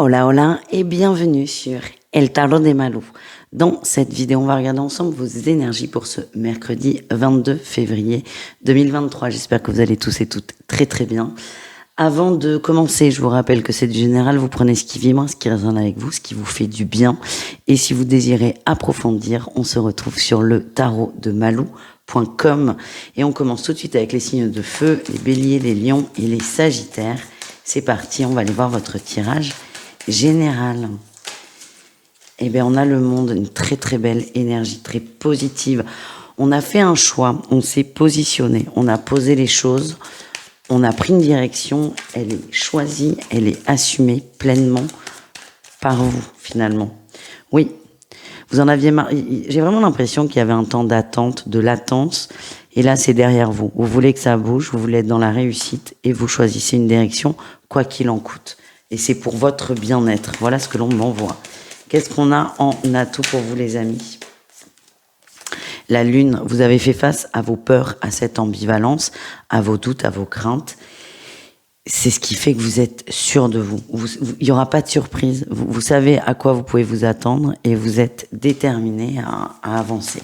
Hola hola et bienvenue sur El Tarot de Malou. Dans cette vidéo, on va regarder ensemble vos énergies pour ce mercredi 22 février 2023. J'espère que vous allez tous et toutes très très bien. Avant de commencer, je vous rappelle que c'est du général, vous prenez ce qui vibre, ce qui résonne avec vous, ce qui vous fait du bien. Et si vous désirez approfondir, on se retrouve sur le tarot de Malou.com. Et on commence tout de suite avec les signes de feu, les béliers, les lions et les sagittaires. C'est parti, on va aller voir votre tirage général. Eh bien, on a le monde, une très très belle énergie, très positive. On a fait un choix, on s'est positionné, on a posé les choses, on a pris une direction, elle est choisie, elle est assumée pleinement par vous, finalement. Oui, vous en aviez marre. J'ai vraiment l'impression qu'il y avait un temps d'attente, de latence, et là, c'est derrière vous. Vous voulez que ça bouge, vous voulez être dans la réussite, et vous choisissez une direction, quoi qu'il en coûte. Et c'est pour votre bien-être. Voilà ce que l'on m'envoie. Qu'est-ce qu'on a en atout pour vous, les amis? La lune, vous avez fait face à vos peurs, à cette ambivalence, à vos doutes, à vos craintes. C'est ce qui fait que vous êtes sûr de vous. Il n'y aura pas de surprise. Vous savez à quoi vous pouvez vous attendre et vous êtes déterminé à avancer.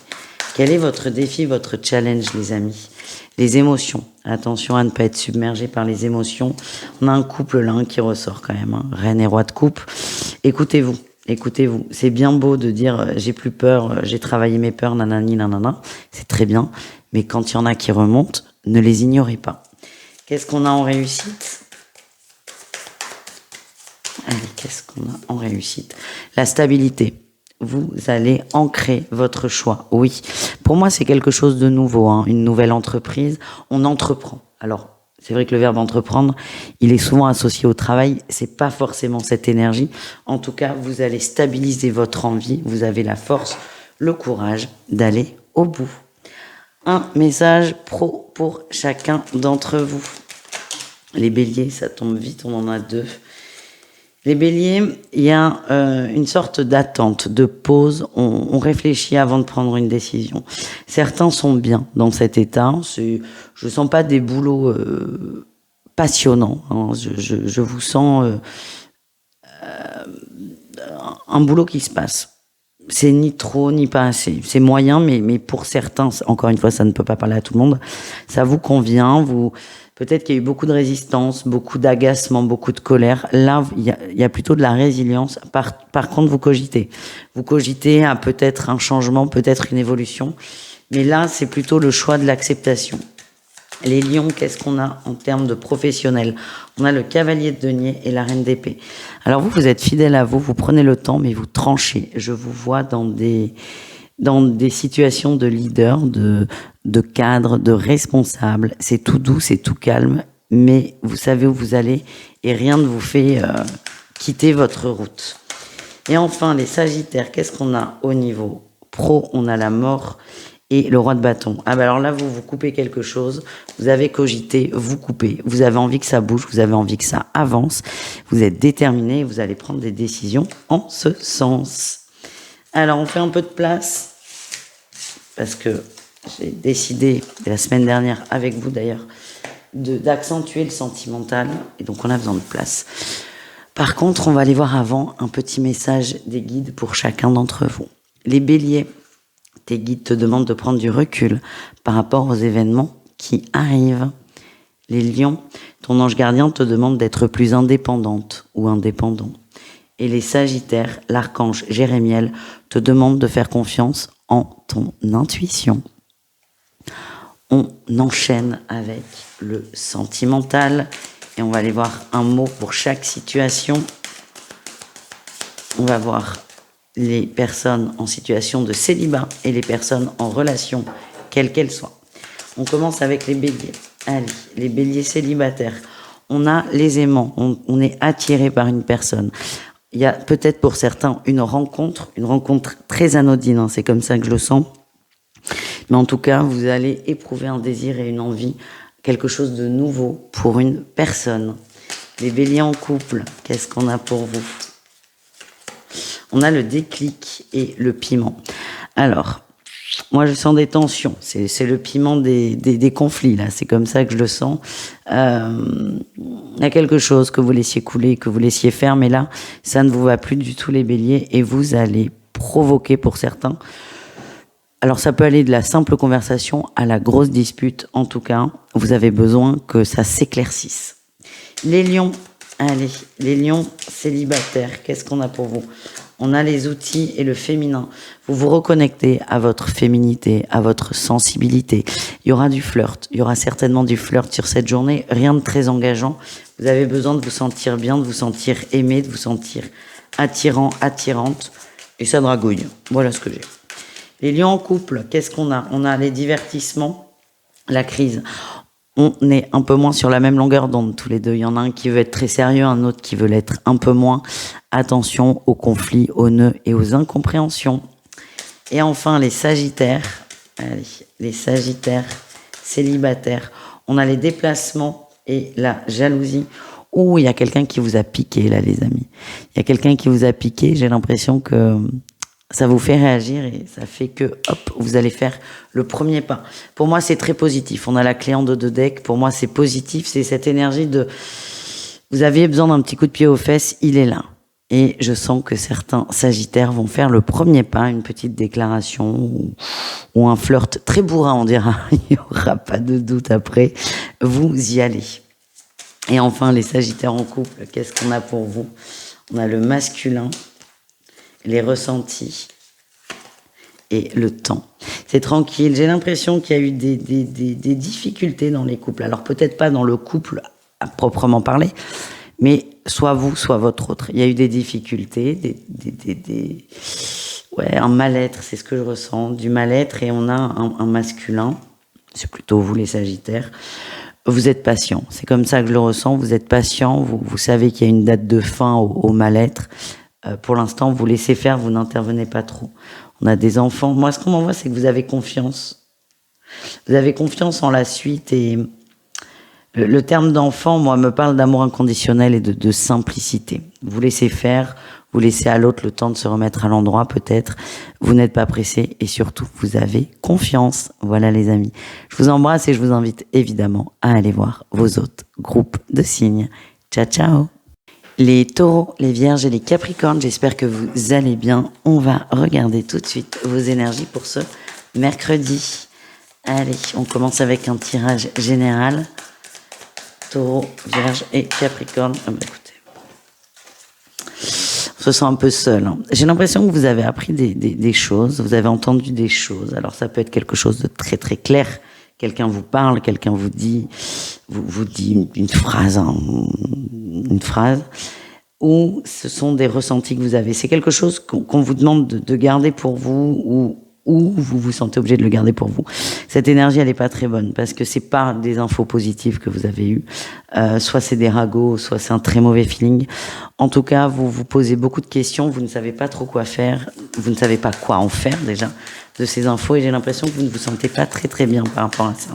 Quel est votre défi, votre challenge, les amis? Les émotions. Attention à ne pas être submergé par les émotions. On a un couple là qui ressort quand même. Reine et roi de coupe. Écoutez-vous. Écoutez-vous. C'est bien beau de dire j'ai plus peur, j'ai travaillé mes peurs, nanani, nanana. C'est très bien. Mais quand il y en a qui remontent, ne les ignorez pas. Qu'est-ce qu'on a en réussite? Allez, qu'est-ce qu'on a en réussite? La stabilité. Vous allez ancrer votre choix. Oui, pour moi, c'est quelque chose de nouveau, une nouvelle entreprise. On entreprend. Alors, c'est vrai que le verbe entreprendre, il est souvent associé au travail. C'est pas forcément cette énergie. En tout cas, vous allez stabiliser votre envie. Vous avez la force, le courage d'aller au bout. Un message pro pour chacun d'entre vous. Les béliers, ça tombe vite, on en a deux. Les béliers, il y a une sorte d'attente, de pause. On réfléchit avant de prendre une décision. Certains sont bien dans cet état. Je sens pas des boulots passionnants. Je vous sens un boulot qui se passe. C'est ni trop ni pas assez. C'est moyen, mais pour certains, encore une fois, ça ne peut pas parler à tout le monde. Ça vous convient. Peut-être qu'il y a eu beaucoup de résistance, beaucoup d'agacement, beaucoup de colère. Là, il y a plutôt de la résilience. Par contre, vous cogitez. Vous cogitez à peut-être un changement, peut-être une évolution. Mais là, c'est plutôt le choix de l'acceptation. Les lions, qu'est-ce qu'on a en termes de professionnels? On a le cavalier de denier et la reine d'épée. Alors vous êtes fidèle à vous, vous prenez le temps, mais vous tranchez. Je vous vois dans des situations de leader, de cadre, de responsable. C'est tout doux, c'est tout calme, mais vous savez où vous allez et rien ne vous fait quitter votre route. Et enfin, les sagittaires, qu'est-ce qu'on a au niveau pro? On a la mort et le roi de bâton. Ah bah alors là, vous coupez quelque chose, vous avez cogité, vous coupez, vous avez envie que ça bouge, vous avez envie que ça avance, vous êtes déterminé, vous allez prendre des décisions en ce sens. Alors, on fait un peu de place, parce que j'ai décidé, la semaine dernière, avec vous d'ailleurs, d'accentuer le sentimental, et donc on a besoin de place. Par contre, on va aller voir avant un petit message des guides pour chacun d'entre vous. Les béliers, tes guides te demandent de prendre du recul par rapport aux événements qui arrivent. Les lions, ton ange gardien te demande d'être plus indépendante ou indépendant. Et les sagittaires, l'archange Jérémiel te demande de faire confiance en ton intuition. On enchaîne avec le sentimental et on va aller voir un mot pour chaque situation. On va voir les personnes en situation de célibat et les personnes en relation, quelles qu'elles soient. On commence avec les béliers. Allez, les béliers célibataires. On a les aimants, on est attiré par une personne. Il y a peut-être pour certains une rencontre très anodine, c'est comme ça que je le sens. Mais en tout cas, vous allez éprouver un désir et une envie, quelque chose de nouveau pour une personne. Les béliers en couple, qu'est-ce qu'on a pour vous? On a le déclic et le piment. Alors, Moi, je sens des tensions. C'est le piment des conflits, là. C'est comme ça que je le sens. Il y a quelque chose que vous laissiez couler, que vous laissiez faire, mais là, ça ne vous va plus du tout, les béliers, et vous allez provoquer pour certains. Alors, ça peut aller de la simple conversation à la grosse dispute. En tout cas, vous avez besoin que ça s'éclaircisse. Les lions, allez, les lions célibataires, qu'est-ce qu'on a pour vous? On a les outils et le féminin. Vous vous reconnectez à votre féminité, à votre sensibilité. Il y aura du flirt. Il y aura certainement du flirt sur cette journée. Rien de très engageant. Vous avez besoin de vous sentir bien, de vous sentir aimé, de vous sentir attirant, attirante. Et ça dragouille. Voilà ce que j'ai. Les lions en couple, qu'est-ce qu'on a? On a les divertissements, la crise. On est un peu moins sur la même longueur d'onde tous les deux. Il y en a un qui veut être très sérieux, un autre qui veut l'être un peu moins. Attention aux conflits, aux nœuds et aux incompréhensions. Et enfin, les sagittaires. Allez, les sagittaires célibataires. On a les déplacements et la jalousie. Ouh, il y a quelqu'un qui vous a piqué là, les amis. Il y a quelqu'un qui vous a piqué. J'ai l'impression que ça vous fait réagir et ça fait que, hop, vous allez faire le premier pas. Pour moi, c'est très positif. On a la clé en dos de deck. Pour moi, c'est positif. C'est cette énergie de... Vous aviez besoin d'un petit coup de pied aux fesses, il est là. Et je sens que certains sagittaires vont faire le premier pas, une petite déclaration ou un flirt très bourrin, on dira. Il n'y aura pas de doute après. Vous y allez. Et enfin, les sagittaires en couple, qu'est-ce qu'on a pour vous? On a le masculin, les ressentis et le temps. C'est tranquille. J'ai l'impression qu'il y a eu des difficultés dans les couples. Alors peut-être pas dans le couple à proprement parler, mais soit vous, soit votre autre. Il y a eu des difficultés, ouais, un mal-être, c'est ce que je ressens, du mal-être, et on a un masculin, c'est plutôt vous les sagittaires. Vous êtes patient, c'est comme ça que je le ressens, vous êtes patient, vous savez qu'il y a une date de fin au mal-être. Pour l'instant, vous laissez faire, vous n'intervenez pas trop. On a des enfants. Moi, ce qu'on m'envoie, c'est que vous avez confiance. Vous avez confiance en la suite. Et le terme d'enfant, moi, me parle d'amour inconditionnel et de simplicité. Vous laissez faire, vous laissez à l'autre le temps de se remettre à l'endroit, peut-être. Vous n'êtes pas pressé et surtout, vous avez confiance. Voilà, les amis. Je vous embrasse et je vous invite évidemment à aller voir vos autres groupes de signes. Ciao, ciao! Les taureaux, les vierges et les capricornes, j'espère que vous allez bien. On va regarder tout de suite vos énergies pour ce mercredi. Allez, on commence avec un tirage général. Taureau, vierge et capricorne. Ah bah écoutez, on se sent un peu seul. Hein. J'ai l'impression que vous avez appris des choses, vous avez entendu des choses. Alors ça peut être quelque chose de très très clair. Quelqu'un vous parle, quelqu'un vous dit une phrase, hein, une phrase, ou ce sont des ressentis que vous avez. C'est quelque chose qu'on vous demande de garder pour vous, ou vous vous sentez obligé de le garder pour vous. Cette énergie, elle n'est pas très bonne, parce que c'est pas des infos positives que vous avez eues. Soit c'est des ragots, soit c'est un très mauvais feeling. En tout cas, vous vous posez beaucoup de questions, vous ne savez pas trop quoi faire, vous ne savez pas quoi en faire déjà de ces infos, et j'ai l'impression que vous ne vous sentez pas très très bien par rapport à ça.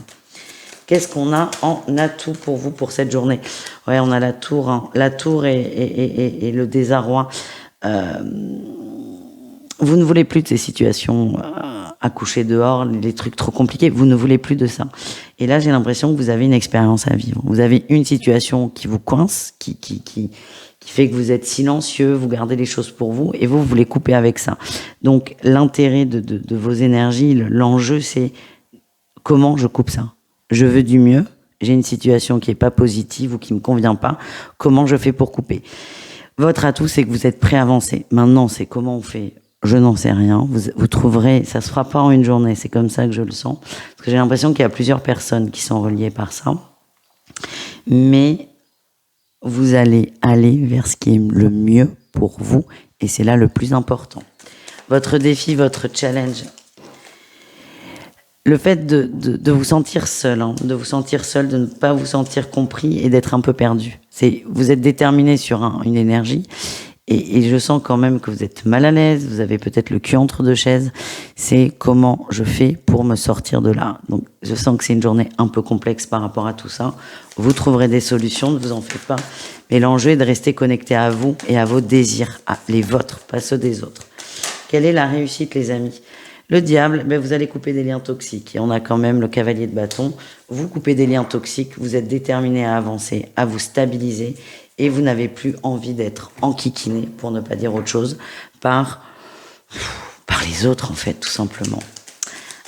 Qu'est-ce qu'on a en atout pour vous pour cette journée? Ouais, on a la tour, hein. La tour et le désarroi. Vous ne voulez plus de ces situations à coucher dehors, les trucs trop compliqués. Vous ne voulez plus de ça. Et là, j'ai l'impression que vous avez une expérience à vivre. Vous avez une situation qui vous coince, qui fait que vous êtes silencieux, vous gardez les choses pour vous, et vous voulez couper avec ça. Donc, l'intérêt de vos énergies, l'enjeu, c'est comment je coupe ça. Je veux du mieux, j'ai une situation qui est pas positive ou qui me convient pas, comment je fais pour couper? Votre atout, c'est que vous êtes prêt à avancer. Maintenant, c'est comment on fait? Je n'en sais rien. Vous trouverez, ça se fera pas en une journée, c'est comme ça que je le sens. Parce que j'ai l'impression qu'il y a plusieurs personnes qui sont reliées par ça. Mais vous allez aller vers ce qui est le mieux pour vous, et c'est là le plus important. Votre défi, votre challenge, le fait de vous sentir seul, hein, de vous sentir seul, de ne pas vous sentir compris et d'être un peu perdu. Vous êtes déterminé sur une énergie, et je sens quand même que vous êtes mal à l'aise, vous avez peut-être le cul entre deux chaises. C'est comment je fais pour me sortir de là. Donc je sens que c'est une journée un peu complexe par rapport à tout ça. Vous trouverez des solutions, ne vous en faites pas. Mais l'enjeu est de rester connecté à vous et à vos désirs, les vôtres, pas ceux des autres. Quelle est la réussite, les amis? Le diable, ben vous allez couper des liens toxiques. Et on a quand même le cavalier de bâton. Vous coupez des liens toxiques, vous êtes déterminé à avancer, à vous stabiliser, et vous n'avez plus envie d'être enquiquiné, pour ne pas dire autre chose, par les autres, en fait, tout simplement.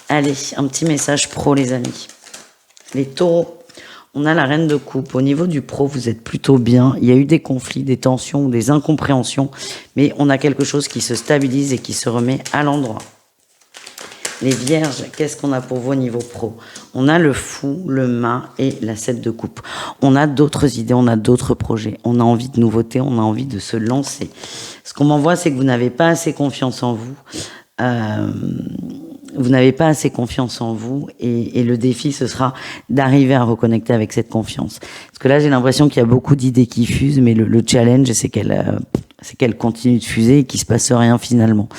Allez, un petit message pro, les amis. Les taureaux, on a la reine de coupe. Au niveau du pro, vous êtes plutôt bien. Il y a eu des conflits, des tensions ou des incompréhensions, mais on a quelque chose qui se stabilise et qui se remet à l'endroit. Les vierges, qu'est-ce qu'on a pour vous au niveau pro? On a le fou, le mât et la 7 de coupe. On a d'autres idées, on a d'autres projets. On a envie de nouveautés, on a envie de se lancer. Ce qu'on m'envoie, c'est que vous n'avez pas assez confiance en vous. Vous n'avez pas assez confiance en vous et le défi, ce sera d'arriver à reconnecter avec cette confiance. Parce que là, j'ai l'impression qu'il y a beaucoup d'idées qui fusent, mais le challenge, c'est qu'elles continuent de fuser et qu'il se passe rien finalement.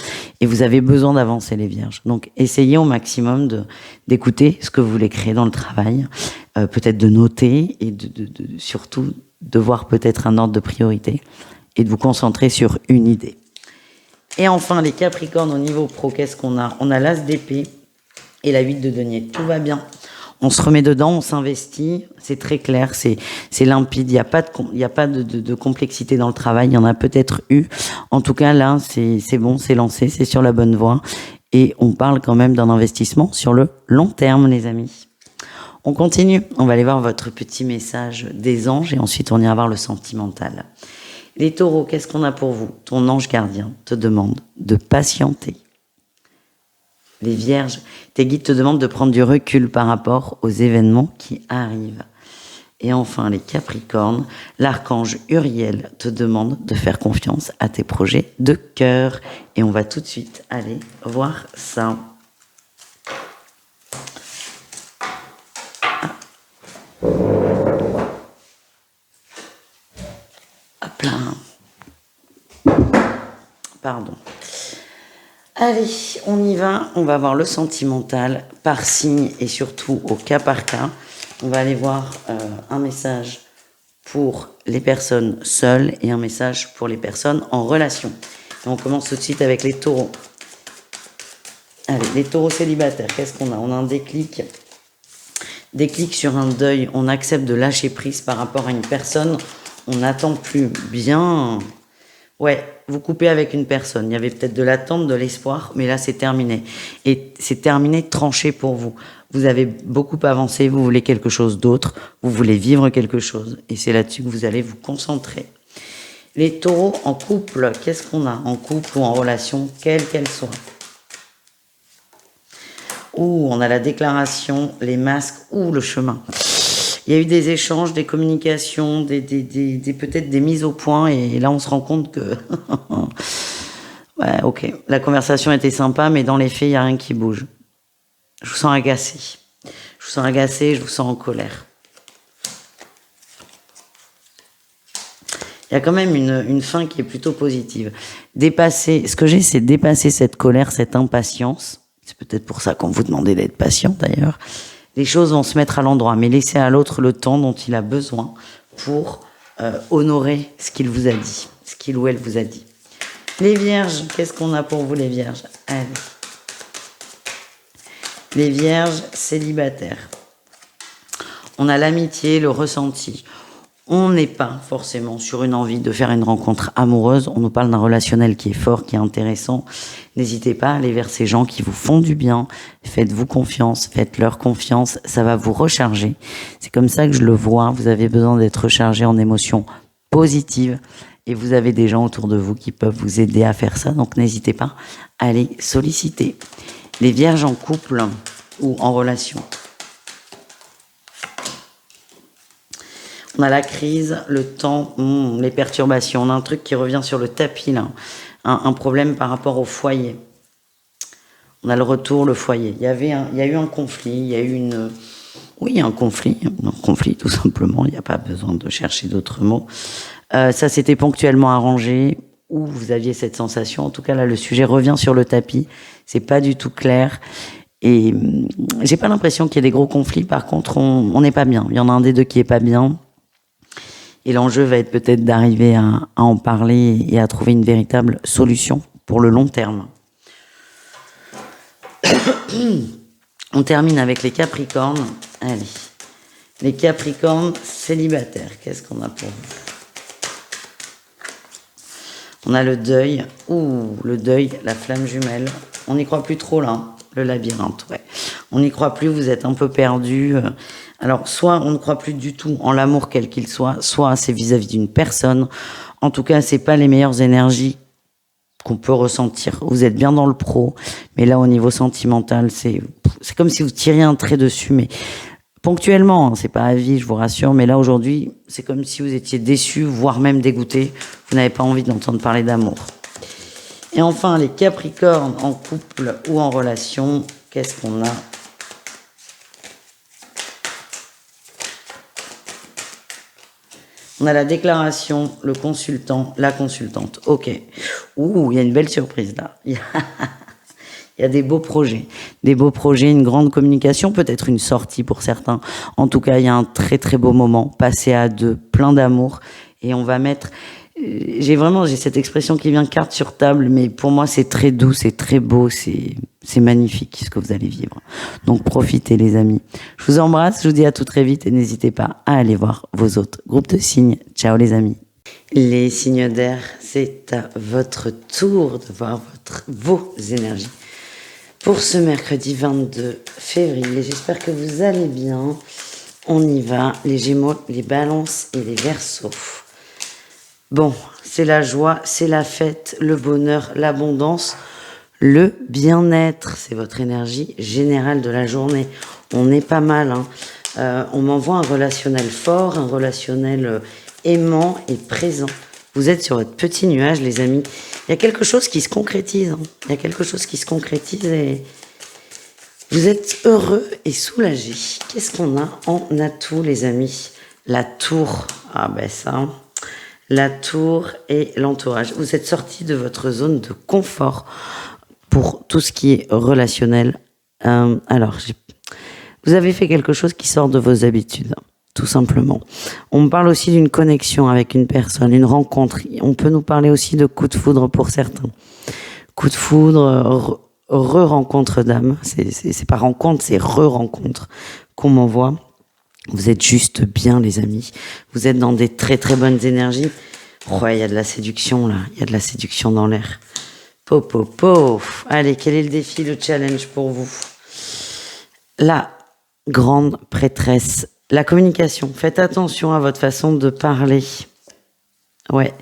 Et vous avez besoin d'avancer, les vierges. Donc, essayez au maximum d'écouter ce que vous voulez créer dans le travail, peut-être de noter et surtout de voir peut-être un ordre de priorité et de vous concentrer sur une idée. Et enfin, les Capricornes, au niveau pro, qu'est-ce qu'on a? On a l'As d'épée et la 8 de denier. Tout va bien. On se remet dedans, on s'investit. C'est très clair, c'est limpide. Il n'y a pas de complexité dans le travail. Il y en a peut-être eu. En tout cas, là, c'est bon, c'est lancé, c'est sur la bonne voie. Et on parle quand même d'un investissement sur le long terme, les amis. On continue. On va aller voir votre petit message des anges et ensuite on ira voir le sentimental. Les taureaux, qu'est-ce qu'on a pour vous? Ton ange gardien te demande de patienter. Les vierges, tes guides te demandent de prendre du recul par rapport aux événements qui arrivent. Et enfin, les capricornes, l'archange Uriel te demande de faire confiance à tes projets de cœur. Et on va tout de suite aller voir ça. Hop là. Pardon. Allez, on y va. On va voir le sentimental par signe et surtout au cas par cas. On va aller voir un message pour les personnes seules et un message pour les personnes en relation. Et on commence tout de suite avec les taureaux. Allez, les taureaux célibataires, qu'est-ce qu'on a? On a un déclic. Déclic sur un deuil. On accepte de lâcher prise par rapport à une personne. On n'attend plus bien. Ouais, vous coupez avec une personne. Il y avait peut-être de l'attente, de l'espoir, mais là, c'est terminé. Et c'est terminé, tranché pour vous. Vous avez beaucoup avancé, vous voulez quelque chose d'autre, vous voulez vivre quelque chose. Et c'est là-dessus que vous allez vous concentrer. Les taureaux en couple, qu'est-ce qu'on a? En couple ou en relation, quelle qu'elle soit. Ouh, on a la déclaration, les masques ou le chemin. Il y a eu des échanges, des communications, peut-être des mises au point, et là on se rend compte que ouais, ok, la conversation était sympa, mais dans les faits, il n'y a rien qui bouge. Je vous sens agacé. Je vous sens agacé, je vous sens en colère. Il y a quand même une fin qui est plutôt positive. Ce que j'ai, c'est dépasser cette colère, cette impatience. C'est peut-être pour ça qu'on vous demandait d'être patient d'ailleurs. Les choses vont se mettre à l'endroit, mais laissez à l'autre le temps dont il a besoin pour honorer ce qu'il vous a dit, ce qu'il ou elle vous a dit. Les vierges, qu'est-ce qu'on a pour vous les vierges? Allez. Les vierges célibataires. On a l'amitié, le ressenti. On n'est pas forcément sur une envie de faire une rencontre amoureuse. On nous parle d'un relationnel qui est fort, qui est intéressant. N'hésitez pas à aller vers ces gens qui vous font du bien. Faites-vous confiance, faites-leur confiance. Ça va vous recharger. C'est comme ça que je le vois. Vous avez besoin d'être rechargé en émotions positives. Et vous avez des gens autour de vous qui peuvent vous aider à faire ça. Donc n'hésitez pas à les solliciter. Les vierges en couple ou en relation. On a la crise, le temps, les perturbations. On a un truc qui revient sur le tapis, là. Un problème par rapport au foyer. On a le retour, le foyer. Il y a eu un conflit, il y a eu un conflit tout simplement. Il n'y a pas besoin de chercher d'autres mots. Ça s'était ponctuellement arrangé, ou vous aviez cette sensation. En tout cas, là, le sujet revient sur le tapis. C'est pas du tout clair. Et j'ai pas l'impression qu'il y ait des gros conflits. Par contre, on n'est pas bien. Il y en a un des deux qui est pas bien. Et l'enjeu va être peut-être d'arriver à en parler et à trouver une véritable solution pour le long terme. On termine avec les Capricornes. Allez, les Capricornes célibataires, qu'est-ce qu'on a pour vous? On a le deuil. Ouh, le deuil, la flamme jumelle. On n'y croit plus trop là, hein. Le labyrinthe, ouais. On n'y croit plus, vous êtes un peu perdu. Alors, soit on ne croit plus du tout en l'amour quel qu'il soit c'est vis-à-vis d'une personne. En tout cas, c'est pas les meilleures énergies qu'on peut ressentir. Vous êtes bien dans le pro, mais là, au niveau sentimental, c'est comme si vous tiriez un trait dessus, mais ponctuellement, hein, c'est pas à vie, je vous rassure, mais là, aujourd'hui, c'est comme si vous étiez déçu, voire même dégoûté. Vous n'avez pas envie d'entendre parler d'amour. Et enfin, les Capricornes en couple ou en relation, qu'est-ce qu'on a? On a la déclaration, le consultant, la consultante. Ok. Ouh, il y a une belle surprise là. Il y a des beaux projets. Des beaux projets, une grande communication, peut-être une sortie pour certains. En tout cas, il y a un très très beau moment, passé à deux, plein d'amour. Et on va mettre... J'ai cette expression qui vient carte sur table, mais pour moi c'est très doux, c'est très beau, c'est magnifique ce que vous allez vivre. Donc profitez les amis. Je vous embrasse, je vous dis à tout très vite et n'hésitez pas à aller voir vos autres groupes de signes. Ciao les amis. Les signes d'air, c'est à votre tour de voir vos énergies. Pour ce mercredi 22 février, j'espère que vous allez bien. On y va, les Gémeaux, les Balances et les Verseaux. Bon, c'est la joie, c'est la fête, le bonheur, l'abondance, le bien-être. C'est votre énergie générale de la journée. On est pas mal, hein. On m'envoie un relationnel fort, un relationnel aimant et présent. Vous êtes sur votre petit nuage, les amis. Il y a quelque chose qui se concrétise. Hein. Il y a quelque chose qui se concrétise et vous êtes heureux et soulagés. Qu'est-ce qu'on a en atout, les amis? La tour. Ah ben ça... La tour et l'entourage. Vous êtes sorti de votre zone de confort pour tout ce qui est relationnel. Vous avez fait quelque chose qui sort de vos habitudes, tout simplement. On me parle aussi d'une connexion avec une personne, une rencontre. On peut nous parler aussi de coup de foudre pour certains. Coup de foudre, re-rencontre d'âme. C'est pas rencontre, c'est re-rencontre qu'on m'envoie. Vous êtes juste bien, les amis. Vous êtes dans des très très bonnes énergies. Ouais, il y a de la séduction là. Il y a de la séduction dans l'air. Allez, quel est le défi, le challenge pour vous? La grande prêtresse. La communication. Faites attention à votre façon de parler. Ouais.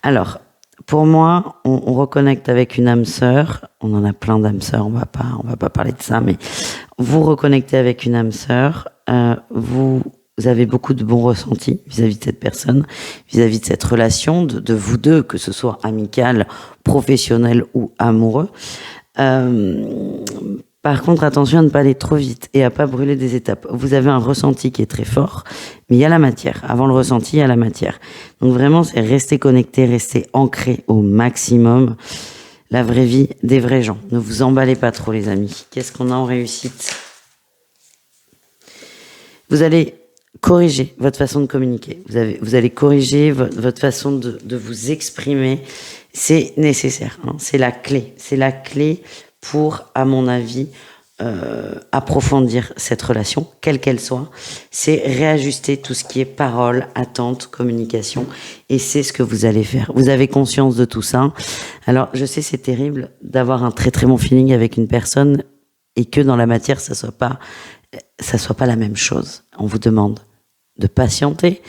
Alors, pour moi, on reconnecte avec une âme sœur. On en a plein d'âmes sœurs. On va pas parler de ça, mais vous reconnectez avec une âme sœur. Vous avez beaucoup de bons ressentis vis-à-vis de cette personne, vis-à-vis de cette relation, de vous deux, que ce soit amical, professionnel ou amoureux. Par contre, attention à ne pas aller trop vite et à pas brûler des étapes. Vous avez un ressenti qui est très fort, mais il y a la matière. Avant le ressenti, il y a la matière. Donc vraiment, c'est rester connecté, rester ancré au maximum. La vraie vie des vrais gens. Ne vous emballez pas trop, les amis. Qu'est-ce qu'on a en réussite ? Vous allez corriger votre façon de communiquer. Vous allez corriger votre façon de vous exprimer. C'est nécessaire. Hein. C'est la clé. C'est la clé pour, à mon avis, approfondir cette relation, quelle qu'elle soit. C'est réajuster tout ce qui est parole, attente, communication. Et c'est ce que vous allez faire. Vous avez conscience de tout ça. Alors, je sais, c'est terrible d'avoir un très très bon feeling avec une personne et que dans la matière, ça soit pas la même chose. On vous demande de patienter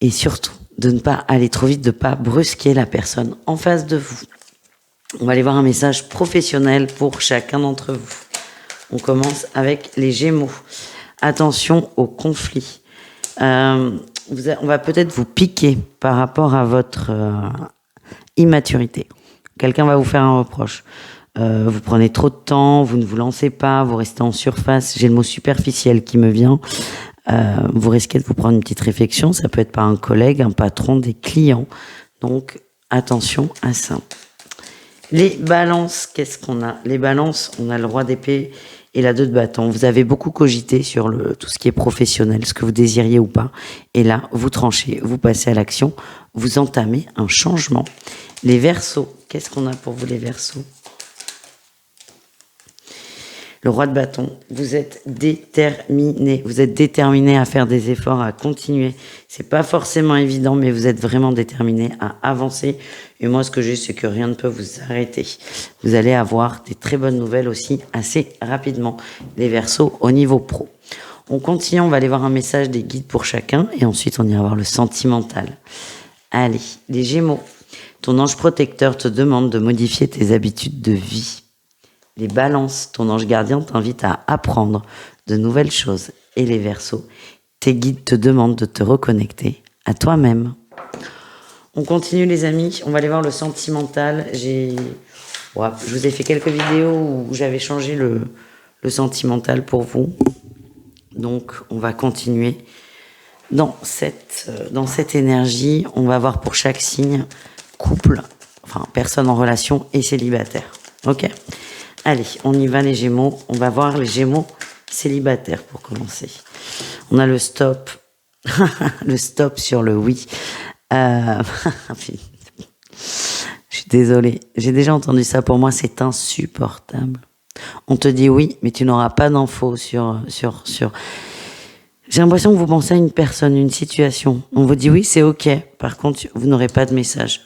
et surtout de ne pas aller trop vite, de ne pas brusquer la personne en face de vous. On va aller voir un message professionnel pour chacun d'entre vous. On commence avec les Gémeaux. Attention au conflit. On va peut-être vous piquer par rapport à votre immaturité. Quelqu'un va vous faire un reproche. Vous prenez trop de temps, vous ne vous lancez pas, vous restez en surface. J'ai le mot superficiel qui me vient. Vous risquez de vous prendre une petite réflexion. Ça peut être par un collègue, un patron, des clients. Donc, attention à ça. Les balances, qu'est-ce qu'on a? Les balances, on a le roi d'épée et la 2 de bâton. Vous avez beaucoup cogité sur tout ce qui est professionnel, ce que vous désiriez ou pas. Et là, vous tranchez, vous passez à l'action, vous entamez un changement. Les Verseaux, qu'est-ce qu'on a pour vous, les Verseaux? Le roi de bâton, vous êtes déterminé. Vous êtes déterminé à faire des efforts, à continuer. C'est pas forcément évident, mais vous êtes vraiment déterminé à avancer. Et moi, ce que j'ai, c'est que rien ne peut vous arrêter. Vous allez avoir des très bonnes nouvelles aussi assez rapidement. Les Verseaux au niveau pro. On continue, on va aller voir un message des guides pour chacun. Et ensuite, on ira voir le sentimental. Allez, les Gémeaux. Ton ange protecteur te demande de modifier tes habitudes de vie. Les Balances, ton ange gardien t'invite à apprendre de nouvelles choses. Et les Verseaux, tes guides te demandent de te reconnecter à toi-même. On continue les amis, on va aller voir le sentimental. Je vous ai fait quelques vidéos où j'avais changé le sentimental pour vous. Donc on va continuer dans cette énergie. On va voir pour chaque signe, couple, enfin personne en relation et célibataire. Ok ? Allez, on y va les Gémeaux. On va voir les Gémeaux célibataires pour commencer. On a le stop. Le stop sur le oui. Je suis désolée. J'ai déjà entendu ça. Pour moi, c'est insupportable. On te dit oui, mais tu n'auras pas d'infos sur. J'ai l'impression que vous pensez à une personne, une situation. On vous dit oui, c'est ok. Par contre, vous n'aurez pas de message.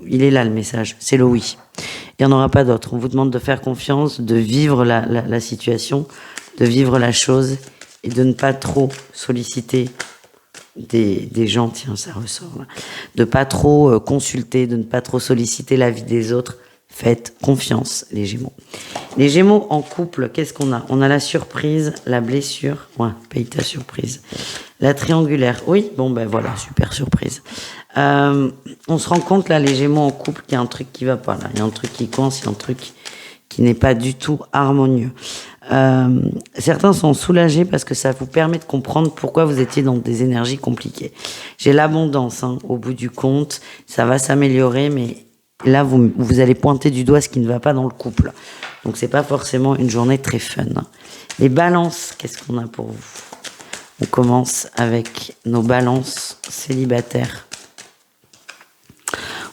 Il est là le message. C'est le oui. Il n'y en aura pas d'autre. On vous demande de faire confiance, de vivre la situation, de vivre la chose et de ne pas trop solliciter des gens. Tiens, ça ressort là. De pas trop consulter, de ne pas trop solliciter l'avis des autres. Faites confiance, les Gémeaux. Les Gémeaux en couple, qu'est-ce qu'on a ? On a la surprise, la blessure. Ouais, paye ta surprise. La triangulaire. Oui, bon ben voilà, super surprise. On se rend compte là, les Gémeaux en couple, qu'il y a un truc qui va pas là. Il y a un truc qui coince, il y a un truc qui n'est pas du tout harmonieux. Certains sont soulagés parce que ça vous permet de comprendre pourquoi vous étiez dans des énergies compliquées. J'ai l'abondance, au bout du compte, ça va s'améliorer, mais là, vous allez pointer du doigt ce qui ne va pas dans le couple. Donc, c'est pas forcément une journée très fun. Les Balances, qu'est-ce qu'on a pour vous ? On commence avec nos Balances célibataires.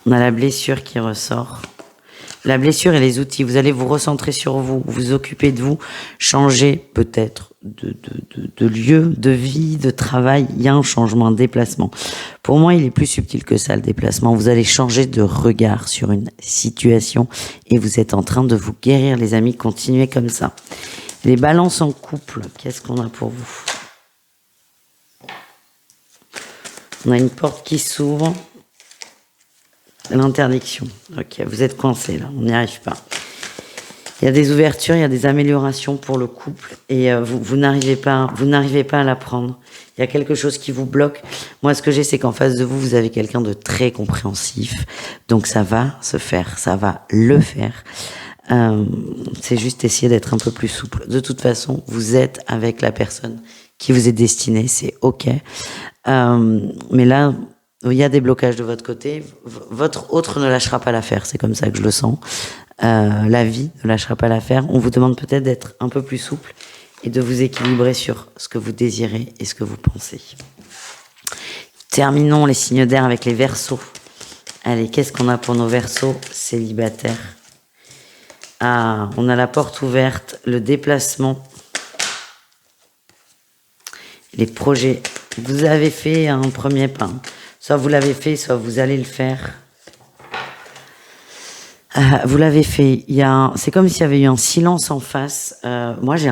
On a la blessure qui ressort. La blessure et les outils. Vous allez vous recentrer sur vous, vous occuper de vous, changer peut-être de lieu, de vie, de travail. Il y a un changement, un déplacement. Pour moi, il est plus subtil que ça, le déplacement. Vous allez changer de regard sur une situation et vous êtes en train de vous guérir, les amis. Continuez comme ça. Les Balances en couple, qu'est-ce qu'on a pour vous ? On a une porte qui s'ouvre. L'interdiction. Ok, vous êtes coincés là, on n'y arrive pas. Il y a des ouvertures, il y a des améliorations pour le couple et vous n'arrivez pas à la prendre. Il y a quelque chose qui vous bloque. Moi, ce que j'ai, c'est qu'en face de vous, vous avez quelqu'un de très compréhensif. Donc ça va se faire, ça va le faire. C'est juste essayer d'être un peu plus souple. De toute façon, vous êtes avec la personne qui vous est destinée, c'est ok. Mais là, il y a des blocages de votre côté. Votre autre ne lâchera pas l'affaire, c'est comme ça que je le sens. La vie ne lâchera pas l'affaire. On vous demande peut-être d'être un peu plus souple et de vous équilibrer sur ce que vous désirez et ce que vous pensez. Terminons les signes d'air avec les Verseaux. Allez, qu'est-ce qu'on a pour nos Verseaux célibataires ? Ah, on a la porte ouverte, le déplacement, les projets. Vous avez fait un premier pas. Soit vous l'avez fait, soit vous allez le faire. Vous l'avez fait. C'est comme s'il y avait eu un silence en face. Moi, j'ai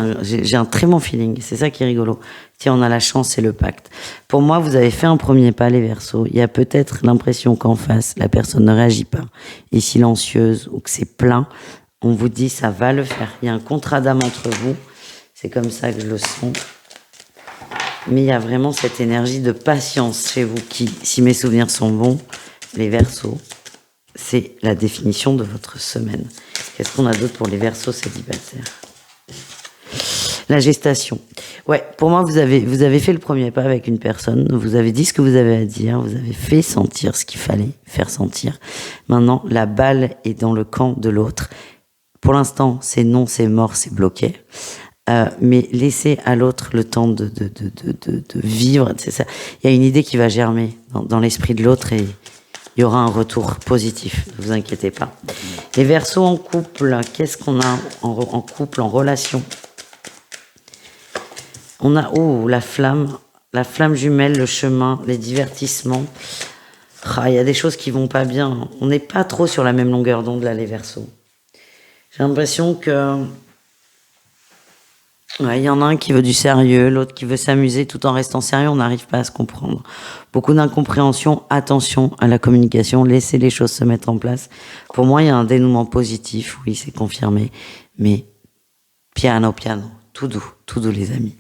un très bon feeling. C'est ça qui est rigolo. Tiens, on a la chance et le pacte. Pour moi, vous avez fait un premier pas, les Verseaux. Il y a peut-être l'impression qu'en face, la personne ne réagit pas, est silencieuse ou que c'est plein. On vous dit, ça va le faire. Il y a un contrat d'âme entre vous. C'est comme ça que je le sens. Mais il y a vraiment cette énergie de patience chez vous qui, si mes souvenirs sont bons, les Verseaux, c'est la définition de votre semaine. Qu'est-ce qu'on a d'autre pour les Verseaux célibataires ? La gestation. Ouais, pour moi, vous avez fait le premier pas avec une personne, vous avez dit ce que vous avez à dire, vous avez fait sentir ce qu'il fallait faire sentir. Maintenant, la balle est dans le camp de l'autre. Pour l'instant, c'est non, c'est mort, c'est bloqué. Mais laissez à l'autre le temps de vivre. C'est ça. Il y a une idée qui va germer dans l'esprit de l'autre et il y aura un retour positif, ne vous inquiétez pas. Les Verseaux en couple, qu'est-ce qu'on a en couple, en relation? On a la flamme jumelle, le chemin, les divertissements. Il y a des choses qui vont pas bien. On n'est pas trop sur la même longueur d'onde là, les Verseaux. J'ai l'impression que il y en a un qui veut du sérieux, l'autre qui veut s'amuser tout en restant sérieux, on n'arrive pas à se comprendre. Beaucoup d'incompréhension, attention à la communication, laissez les choses se mettre en place. Pour moi, il y a un dénouement positif, oui, c'est confirmé, mais piano, tout doux les amis.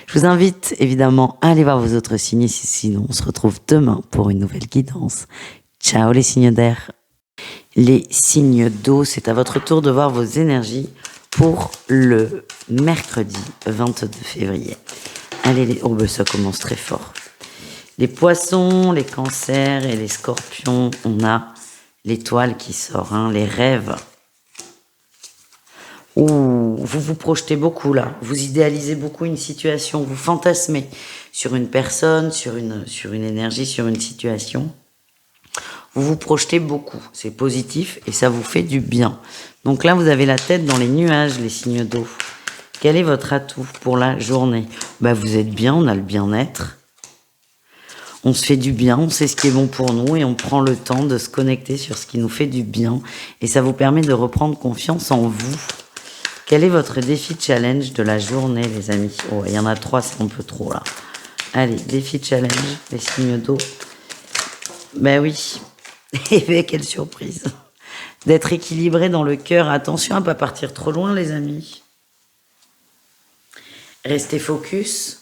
Je vous invite évidemment à aller voir vos autres signes, sinon on se retrouve demain pour une nouvelle guidance. Ciao les signes d'air. Les signes d'eau, c'est à votre tour de voir vos énergies pour le mercredi 22 février. Allez, ça commence très fort. Les poissons, les cancers et les scorpions, on a l'étoile qui sort, les rêves. Vous vous projetez beaucoup là, vous idéalisez beaucoup une situation, vous fantasmez sur une personne, sur une énergie, sur une situation. Vous vous projetez beaucoup, c'est positif et ça vous fait du bien. Donc là, vous avez la tête dans les nuages, les signes d'eau. Quel est votre atout pour la journée? Vous êtes bien, on a le bien-être. On se fait du bien, on sait ce qui est bon pour nous et on prend le temps de se connecter sur ce qui nous fait du bien. Et ça vous permet de reprendre confiance en vous. Quel est votre défi challenge de la journée, les amis? Il y en a 3, c'est un peu trop là. Allez, défi challenge, les signes d'eau. Oui. Et quelle surprise. D'être équilibré dans le cœur. Attention à ne pas partir trop loin, les amis. Restez focus,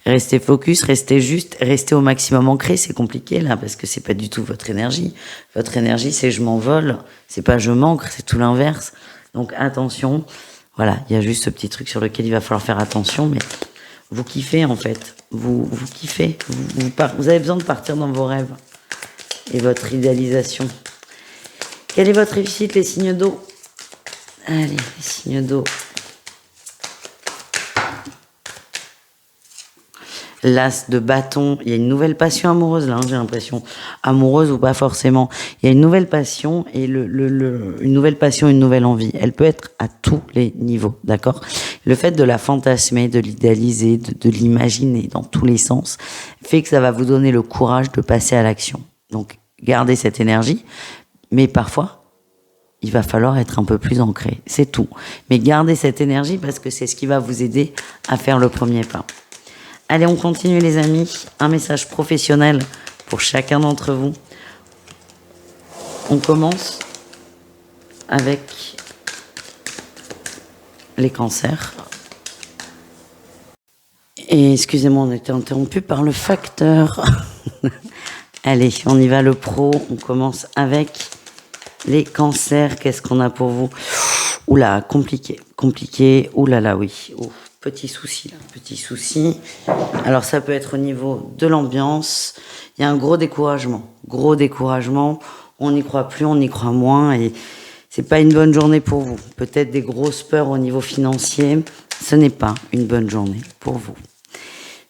restez juste, restez au maximum ancré. C'est compliqué là parce que c'est pas du tout votre énergie. Votre énergie, c'est je m'envole, c'est pas je manque, c'est tout l'inverse. Donc attention, voilà, il y a juste ce petit truc sur lequel il va falloir faire attention, mais vous kiffez en fait, vous kiffez, vous avez besoin de partir dans vos rêves et votre idéalisation. Quelle est votre réussite, les signes d'eau? Allez, les signes d'eau. L'as de bâton, il y a une nouvelle passion amoureuse là, j'ai l'impression. Amoureuse ou pas forcément. Il y a une nouvelle passion et une nouvelle passion, une nouvelle envie. Elle peut être à tous les niveaux, d'accord? Le fait de la fantasmer, de l'idéaliser, de l'imaginer dans tous les sens, fait que ça va vous donner le courage de passer à l'action. Donc, gardez cette énergie, mais parfois, il va falloir être un peu plus ancré, c'est tout. Mais gardez cette énergie parce que c'est ce qui va vous aider à faire le premier pas. Allez, on continue les amis. Un message professionnel pour chacun d'entre vous. On commence avec les cancers. Et excusez-moi, on a été interrompu par le facteur. Allez, on y va le pro. On commence avec les cancers. Qu'est-ce qu'on a pour vous? Oula, compliqué. Oulala, oui. Petit souci là, petit souci. Alors ça peut être au niveau de l'ambiance. Il y a un gros découragement. On n'y croit plus, on y croit moins et c'est pas une bonne journée pour vous. Peut-être des grosses peurs au niveau financier. Ce n'est pas une bonne journée pour vous.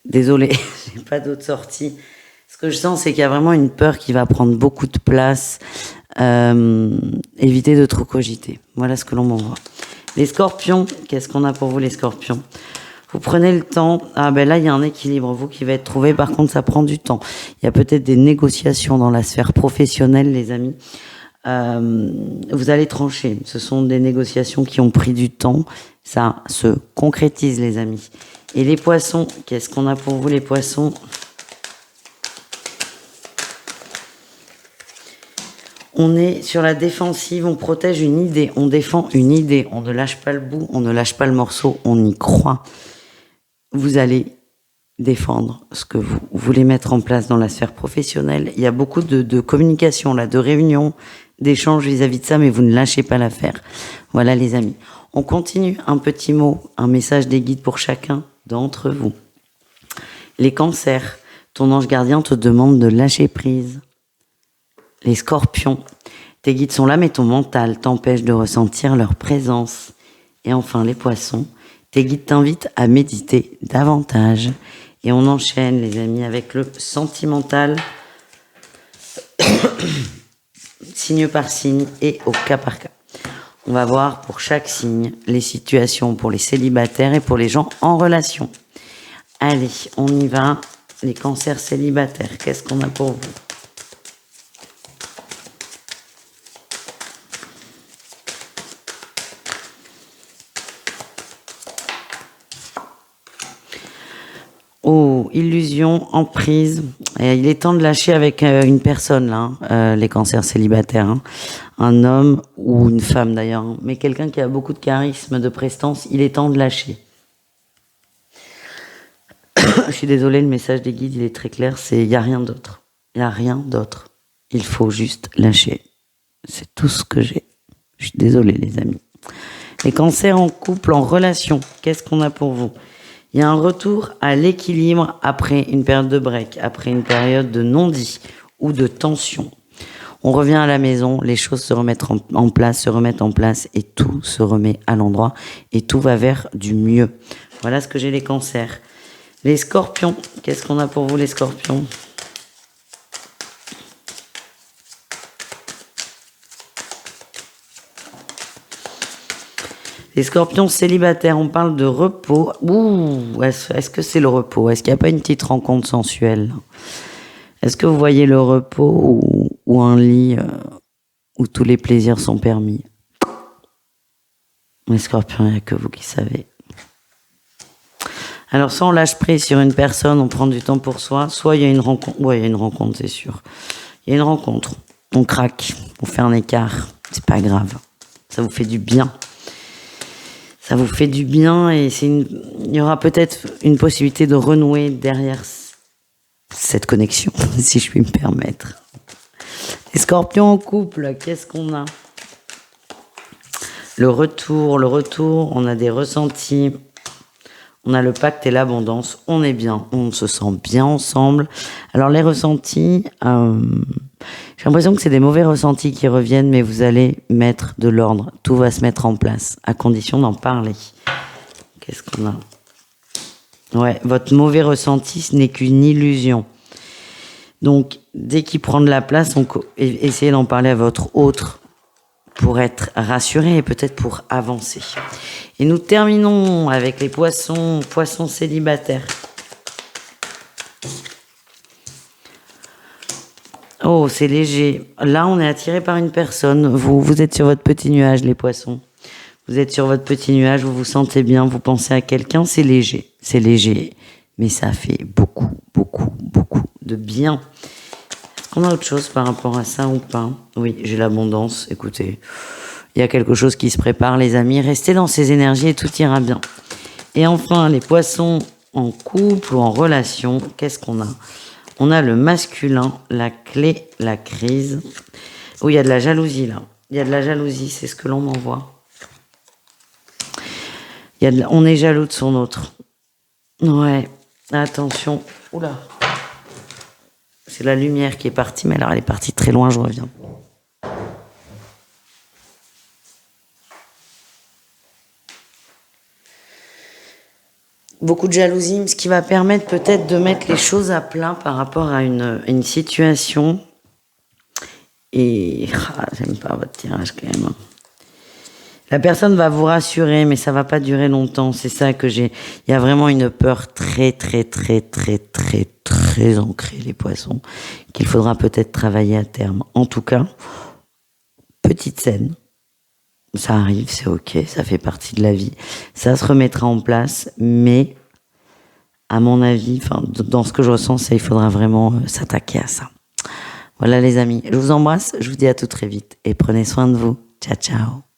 Désolée, j'ai pas d'autre sortie. Ce que je sens, c'est qu'il y a vraiment une peur qui va prendre beaucoup de place. Évitez de trop cogiter. Voilà ce que l'on m'envoie. Les scorpions, qu'est-ce qu'on a pour vous les scorpions? Vous prenez le temps. Là, il y a un équilibre, vous, qui va être trouvé. Par contre, ça prend du temps. Il y a peut-être des négociations dans la sphère professionnelle, les amis. Vous allez trancher. Ce sont des négociations qui ont pris du temps. Ça se concrétise, les amis. Et les poissons, qu'est-ce qu'on a pour vous, les poissons? On est sur la défensive, on protège une idée, on défend une idée, on ne lâche pas le bout, on ne lâche pas le morceau, on y croit. Vous allez défendre ce que vous voulez mettre en place dans la sphère professionnelle. Il y a beaucoup de communication, là, de réunions, d'échanges vis-à-vis de ça, mais vous ne lâchez pas l'affaire. Voilà les amis. On continue, un petit mot, un message des guides pour chacun d'entre vous. Les cancers, ton ange gardien te demande de lâcher prise. Les scorpions, tes guides sont là, mais ton mental t'empêche de ressentir leur présence. Et enfin, les poissons, tes guides t'invitent à méditer davantage. Et on enchaîne, les amis, avec le sentimental. signe par signe et au cas par cas. On va voir pour chaque signe les situations pour les célibataires et pour les gens en relation. Allez, on y va. Les cancers célibataires, qu'est-ce qu'on a pour vous? Oh, illusion, emprise. Et il est temps de lâcher avec une personne, là, les cancers célibataires. Hein. Un homme ou une femme, d'ailleurs. Hein. Mais quelqu'un qui a beaucoup de charisme, de prestance, il est temps de lâcher. Je suis désolée, le message des guides, il est très clair. C'est il n'y a rien d'autre. Il n'y a rien d'autre. Il faut juste lâcher. C'est tout ce que j'ai. Je suis désolée, les amis. Les cancers en couple, en relation, qu'est-ce qu'on a pour vous? Il y a un retour à l'équilibre après une période de break, après une période de non-dit ou de tension. On revient à la maison, les choses se remettent en place et tout se remet à l'endroit et tout va vers du mieux. Voilà ce que j'ai les cancers. Les scorpions, qu'est-ce qu'on a pour vous les scorpions? Les scorpions célibataires, on parle de repos. Ouh, est-ce que c'est le repos? Est-ce qu'il n'y a pas une petite rencontre sensuelle? Est-ce que vous voyez le repos ou un lit où tous les plaisirs sont permis? Les scorpions, il n'y a que vous qui savez. Alors, soit on lâche prise sur une personne, on prend du temps pour soi, soit il y a une rencontre. Ouais, il y a une rencontre, c'est sûr. Il y a une rencontre. On craque, on fait un écart. C'est pas grave. Ça vous fait du bien. Ça vous fait du bien et il y aura peut-être une possibilité de renouer derrière cette connexion, si je puis me permettre. Les scorpions en couple, qu'est-ce qu'on a? Le retour, on a des ressentis, on a le pacte et l'abondance, on est bien, on se sent bien ensemble. Alors les ressentis, j'ai l'impression que c'est des mauvais ressentis qui reviennent, mais vous allez mettre de l'ordre. Tout va se mettre en place, à condition d'en parler. Qu'est-ce qu'on a? Ouais, votre mauvais ressenti, ce n'est qu'une illusion. Donc, dès qu'il prend de la place, essayez d'en parler à votre autre pour être rassuré et peut-être pour avancer. Et nous terminons avec les poissons célibataires. Oh, c'est léger. Là, on est attiré par une personne. Vous êtes sur votre petit nuage, les poissons. Vous êtes sur votre petit nuage, vous vous sentez bien, vous pensez à quelqu'un, c'est léger. C'est léger, mais ça fait beaucoup, beaucoup, beaucoup de bien. Est-ce qu'on a autre chose par rapport à ça ou pas? Oui, j'ai l'abondance. Écoutez, il y a quelque chose qui se prépare, les amis. Restez dans ces énergies et tout ira bien. Et enfin, les poissons en couple ou en relation, qu'est-ce qu'on a? On a le masculin, la clé, la crise. Oh, il y a de la jalousie là. Il y a de la jalousie, c'est ce que l'on m'envoie. On est jaloux de son autre. Ouais, attention. Oula. C'est la lumière qui est partie, mais alors elle est partie très loin, je reviens. Beaucoup de jalousie, ce qui va permettre peut-être de mettre les choses à plat par rapport à une situation. Et j'aime pas votre tirage quand même. La personne va vous rassurer, mais ça va pas durer longtemps. C'est ça que j'ai. Il y a vraiment une peur très, très, très, très, très, très ancrée, les poissons, qu'il faudra peut-être travailler à terme. En tout cas, petite scène. Ça arrive, c'est ok, ça fait partie de la vie. Ça se remettra en place, mais à mon avis, dans ce que je ressens, il faudra vraiment s'attaquer à ça. Voilà les amis, je vous embrasse, je vous dis à tout très vite et prenez soin de vous. Ciao, ciao.